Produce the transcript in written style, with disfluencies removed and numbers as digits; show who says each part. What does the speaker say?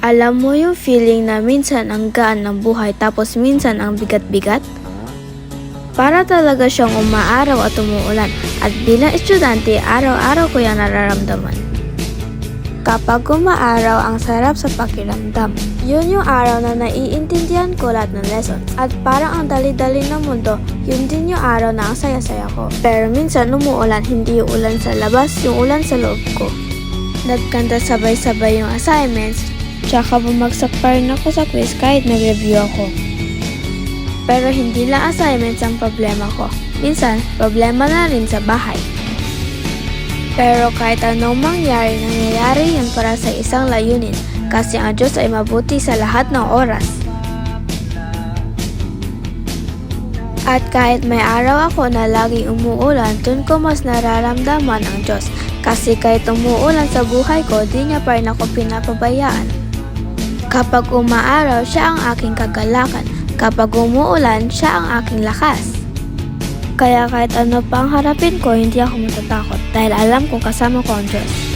Speaker 1: Alam mo yung feeling na minsan ang gaan ng buhay tapos minsan ang bigat-bigat? Para talaga siyang umaaraw at umuulan at bilang estudyante araw-araw ko yung nararamdaman. Kapag umaaraw ang sarap sa pakiramdam. Yun yung araw na naiintindihan ko lahat ng lessons at parang ang dali-dali ng mundo, yun din yung araw na ang saya-saya ko. Pero minsan umuulan, hindi yung ulan sa labas, yung ulan sa loob ko. Nagkanta sabay-sabay yung assignments, tsaka bumagsak pa rin ako sa quiz kahit nag-review ako. Pero hindi lang assignments ang problema ko. Minsan, problema na rin sa bahay. Pero kahit anong mangyari, nangyayari yan para sa isang layunin kasi ang Diyos ay mabuti sa lahat ng oras. At kahit may araw ako na laging umuulan, dun ko mas nararamdaman ang Diyos kasi kahit umuulan sa buhay ko, di niya pa rin ako pinapabayaan. Kapag umaaraw, siya ang aking kagalakan. Kapag umuulan, siya ang aking lakas. Kaya kahit ano pang harapin ko, hindi ako matatakot dahil alam kong kasama ko ang Diyos.